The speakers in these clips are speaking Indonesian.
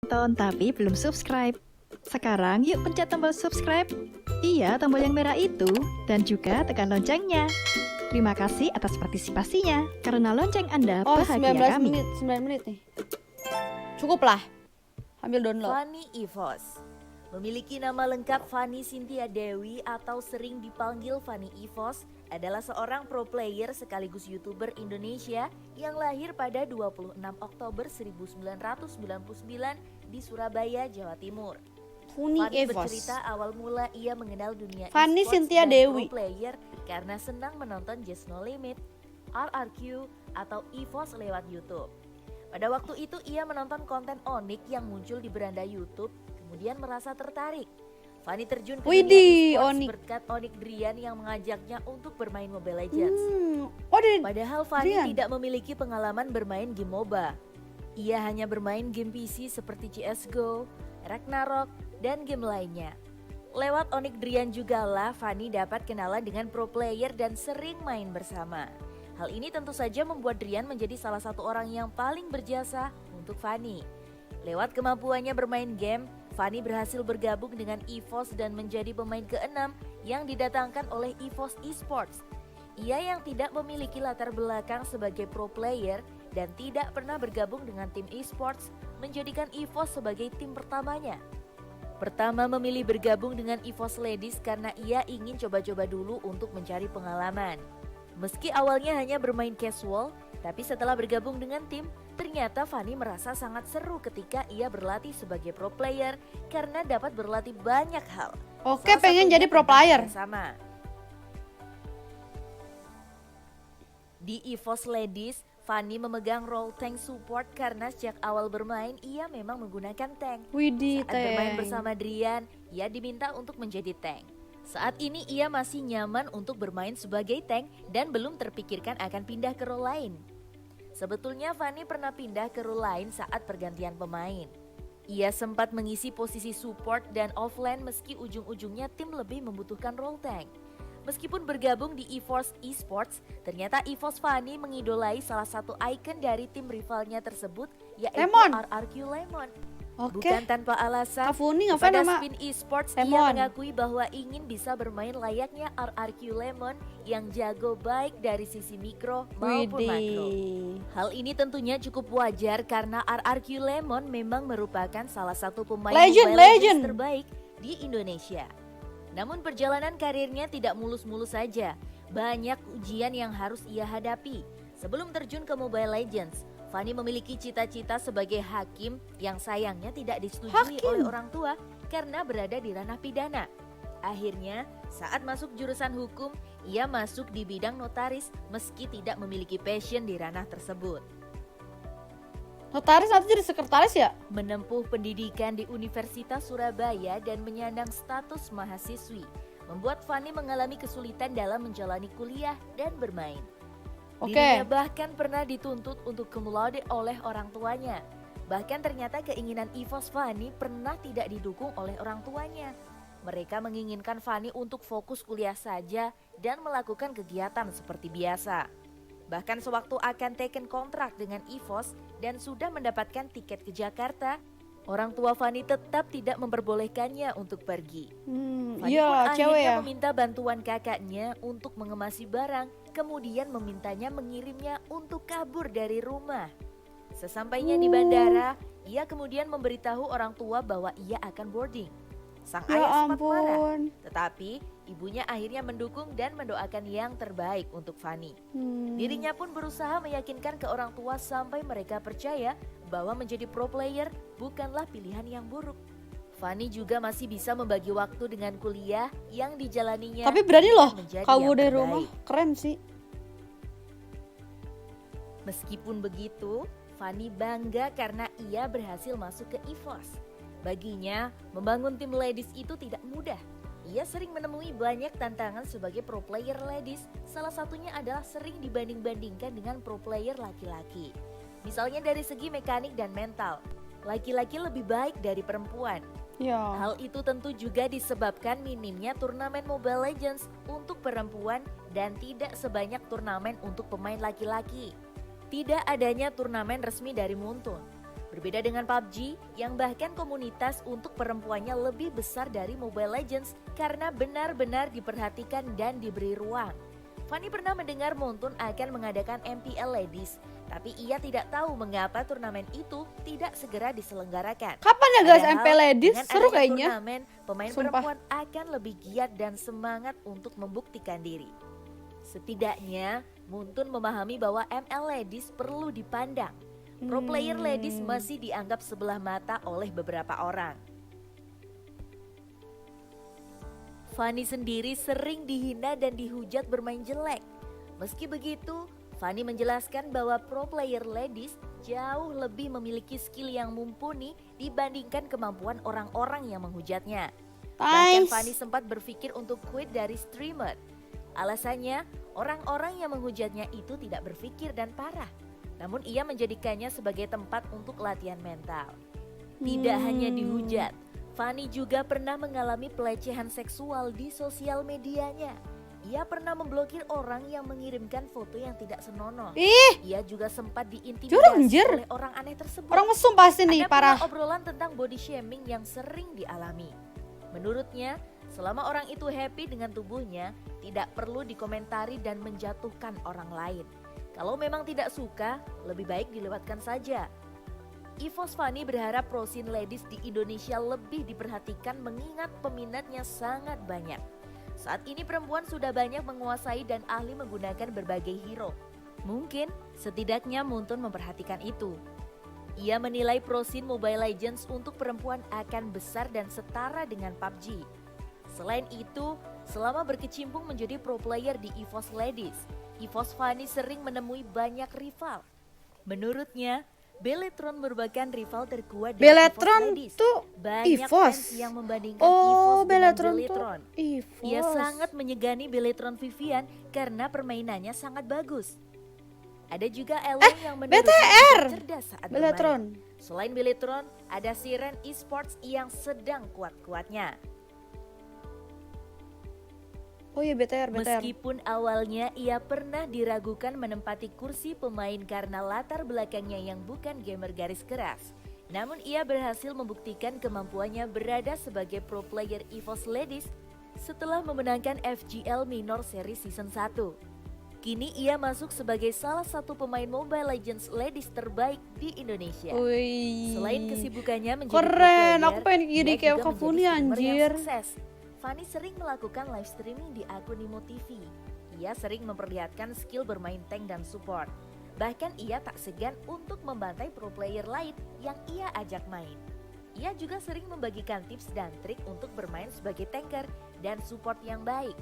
nonton tapi belum subscribe. Sekarang yuk pencet tombol subscribe. Iya, tombol yang merah itu. Dan juga tekan loncengnya. Terima kasih atas partisipasinya. Karena lonceng Anda bahagia 19 kami. menit, 9 menit nih. Cukup lah. Ambil download. Fanny Evos memiliki nama lengkap Fanny Cynthia Dewi atau sering dipanggil Fanny Evos, adalah seorang pro player sekaligus YouTuber Indonesia yang lahir pada 26 Oktober 1999 di Surabaya, Jawa Timur. Fanny Fanny Evos. bercerita awal mula ia mengenal dunia Fanny e-sports Cynthia dan Dewi. pro player karena senang menonton Just No Limit, RRQ, atau EVOS lewat YouTube. Pada waktu itu ia menonton konten Onyx yang muncul di beranda YouTube, kemudian merasa tertarik. Fanny terjun ke dunia Widih, e-sports Onyx. berkat Onyx Drian yang mengajaknya untuk bermain Mobile Legends. Padahal Fanny Drian. tidak memiliki pengalaman bermain game MOBA. Ia hanya bermain game PC seperti CSGO, Ragnarok, dan game lainnya. Lewat Onyx Drian jugalah Fanny dapat kenalan dengan pro player dan sering main bersama. Hal ini tentu saja membuat Drian menjadi salah satu orang yang paling berjasa untuk Fanny. Lewat kemampuannya bermain game, Fanny berhasil bergabung dengan EVOS dan menjadi pemain ke-6 yang didatangkan oleh EVOS Esports. Ia yang tidak memiliki latar belakang sebagai pro player dan tidak pernah bergabung dengan tim esports menjadikan EVOS sebagai tim pertamanya. Pertama memilih bergabung dengan EVOS Ladies karena ia ingin coba-coba dulu untuk mencari pengalaman. Meski awalnya hanya bermain casual, tapi setelah bergabung dengan tim, ternyata Fanny merasa sangat seru ketika ia berlatih sebagai pro player karena dapat berlatih banyak hal. Oke, Salah pengen satunya jadi pro tentang player. kerjasama. Di EVOS Ladies, Fanny memegang role tank support karena sejak awal bermain ia memang menggunakan tank. Widih, Saat bermain Teng. bersama Drian, ia diminta untuk menjadi tank. Saat ini ia masih nyaman untuk bermain sebagai tank dan belum terpikirkan akan pindah ke role lain. Sebetulnya Fanny pernah pindah ke role lain saat pergantian pemain. Ia sempat mengisi posisi support dan offlane meski ujung-ujungnya tim lebih membutuhkan role tank. Meskipun bergabung di EVOS Esports, ternyata EVOS Fanny mengidolai salah satu ikon dari tim rivalnya tersebut, yaitu Lemon. RRQ Lemon. Oke. Bukan tanpa alasan, Kak Funi ngefans kepada sama Spin Esports Lemon. ia mengakui bahwa ingin bisa bermain layaknya RRQ Lemon yang jago baik dari sisi mikro maupun makro. Widih. Hal ini tentunya cukup wajar karena RRQ Lemon memang merupakan salah satu pemain Legend, Mobile Legends legend. terbaik di Indonesia. Namun perjalanan karirnya tidak mulus-mulus saja. Banyak ujian yang harus ia hadapi. Sebelum terjun ke Mobile Legends, Fanny memiliki cita-cita sebagai hakim yang sayangnya tidak disetujui oleh orang tua karena berada di ranah pidana. Akhirnya, saat masuk jurusan hukum, ia masuk di bidang notaris meski tidak memiliki passion di ranah tersebut. Notaris nanti jadi sekretaris ya? Menempuh pendidikan di Universitas Surabaya dan menyandang status mahasiswi, membuat Fanny mengalami kesulitan dalam menjalani kuliah dan bermain. Oke. Dirinya bahkan pernah dituntut untuk cum laude oleh orang tuanya. Bahkan ternyata keinginan EVOS Fanny pernah tidak didukung oleh orang tuanya. Mereka menginginkan Fanny untuk fokus kuliah saja dan melakukan kegiatan seperti biasa. Bahkan sewaktu akan taken kontrak dengan EVOS dan sudah mendapatkan tiket ke Jakarta, orang tua Fanny tetap tidak memperbolehkannya untuk pergi. Fanny Iya, pun cewek akhirnya ya. meminta bantuan kakaknya untuk mengemasi barang, kemudian memintanya mengirimnya untuk kabur dari rumah. Sesampainya di bandara, ia kemudian memberitahu orang tua bahwa ia akan boarding. Sang Ya ayah sempat marah, ampun. tetapi ibunya akhirnya mendukung dan mendoakan yang terbaik untuk Fanny. Dirinya pun berusaha meyakinkan ke orang tua sampai mereka percaya bahwa menjadi pro player bukanlah pilihan yang buruk. Fanny juga masih bisa membagi waktu dengan kuliah yang dijalaninya. Tapi berani loh menjadi kabur yang dari terbaik. rumah. Keren sih. Meskipun begitu, Fanny bangga karena ia berhasil masuk ke EVOS. Baginya, membangun tim ladies itu tidak mudah. Ia sering menemui banyak tantangan sebagai pro player ladies, salah satunya adalah sering dibanding-bandingkan dengan pro player laki-laki. Misalnya dari segi mekanik dan mental, laki-laki lebih baik dari perempuan. Ya. Hal itu tentu juga disebabkan minimnya turnamen Mobile Legends untuk perempuan dan tidak sebanyak turnamen untuk pemain laki-laki. Tidak adanya turnamen resmi dari Muntun. Berbeda dengan PUBG, yang bahkan komunitas untuk perempuannya lebih besar dari Mobile Legends karena benar-benar diperhatikan dan diberi ruang. Fanny pernah mendengar Moonton akan mengadakan MPL Ladies, tapi ia tidak tahu mengapa turnamen itu tidak segera diselenggarakan. Kapan ya guys Padahal, MPL Ladies? dengan Seru adanya kayaknya. turnamen, pemain Sumpah. perempuan akan lebih giat dan semangat untuk membuktikan diri. Setidaknya, Moonton memahami bahwa ML Ladies perlu dipandang. Pro player ladies masih dianggap sebelah mata oleh beberapa orang. Fanny sendiri sering dihina dan dihujat bermain jelek. Meski begitu, Fanny menjelaskan bahwa pro player ladies jauh lebih memiliki skill yang mumpuni dibandingkan kemampuan orang-orang yang menghujatnya. Bahkan Nice. Fanny sempat berpikir untuk quit dari streamer. Alasannya, orang-orang yang menghujatnya itu tidak berpikir dan parah. Namun ia menjadikannya sebagai tempat untuk latihan mental. Tidak hanya dihujat, Fanny juga pernah mengalami pelecehan seksual di sosial medianya. Ia pernah memblokir orang yang mengirimkan foto yang tidak senonoh. Ih, Ia juga sempat Jujur, diintimidasi anjir. oleh orang aneh tersebut. orang mesum pasti nih, Ada parah. pula obrolan tentang body shaming yang sering dialami. Menurutnya, selama orang itu happy dengan tubuhnya, tidak perlu dikomentari dan menjatuhkan orang lain. Kalau memang tidak suka, lebih baik dilewatkan saja. EVOS Fanny berharap pro scene ladies di Indonesia lebih diperhatikan mengingat peminatnya sangat banyak. Saat ini perempuan sudah banyak menguasai dan ahli menggunakan berbagai hero. Mungkin setidaknya Moonton memperhatikan itu. Ia menilai pro scene Mobile Legends untuk perempuan akan besar dan setara dengan PUBG. Selain itu, selama berkecimpung menjadi pro player di EVOS Ladies, EVOS Fanny sering menemui banyak rival. Menurutnya, Beletron merupakan rival terkuat di Beletron EVOS Ladies. tuh Banyak EVOS. fans yang membandingkan Oh, EVOS dengan Beletron tuh Beletron. EVOS. Ia sangat menyegani Beletron Vivian karena permainannya sangat bagus. Ada juga Ellen yang menurutnya BTR. cerdas saat Beletron. bermain. Selain Beletron, ada Siren Esports yang sedang kuat-kuatnya. Oh iya BTR. Meskipun awalnya ia pernah diragukan menempati kursi pemain karena latar belakangnya yang bukan gamer garis keras. Namun ia berhasil membuktikan kemampuannya berada sebagai pro player EVOS Ladies setelah memenangkan FGL Minor Series Season 1. Kini ia masuk sebagai salah satu pemain Mobile Legends Ladies terbaik di Indonesia. Wih. Selain kesibukannya menjadi Keren, pro player, aku pengen jadi ia kayak juga Kafuni, menjadi streamer yang anjir. sukses. Fanny sering melakukan live streaming di akun Nimo TV. Ia sering memperlihatkan skill bermain tank dan support. Bahkan ia tak segan untuk membantai pro player lain yang ia ajak main. Ia juga sering membagikan tips dan trik untuk bermain sebagai tanker dan support yang baik.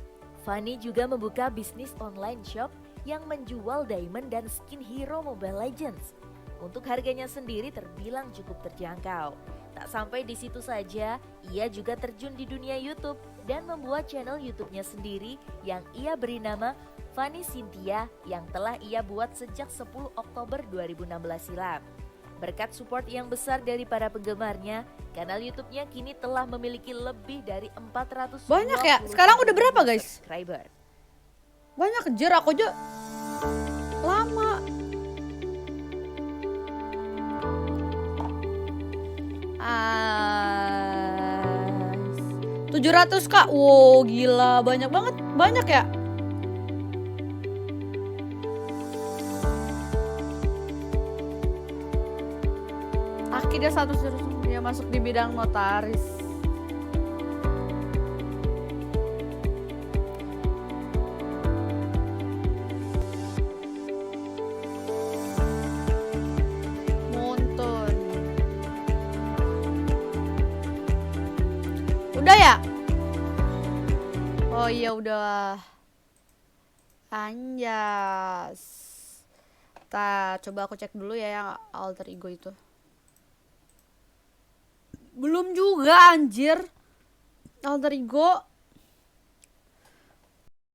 Fanny juga membuka bisnis online shop yang menjual diamond dan skin hero Mobile Legends. Untuk harganya sendiri terbilang cukup terjangkau. Tak sampai di situ saja, ia juga terjun di dunia YouTube dan membuat channel YouTube-nya sendiri yang ia beri nama Fanny Cynthia yang telah ia buat sejak 10 Oktober 2016 silam. Berkat support yang besar dari para penggemarnya, kanal YouTube-nya kini telah memiliki lebih dari 400 Banyak ya? Sekarang udah berapa, guys? subscriber. Banyak kejar aku aja. Lama. As 700 kak. Wow gila, banyak banget. Banyak ya. Akhirnya satu dia masuk di bidang notaris. Moonton. Udah ya? Oh iya udah. Anjas. Coba aku cek dulu ya yang alter ego itu. Belum juga anjir. Alter ego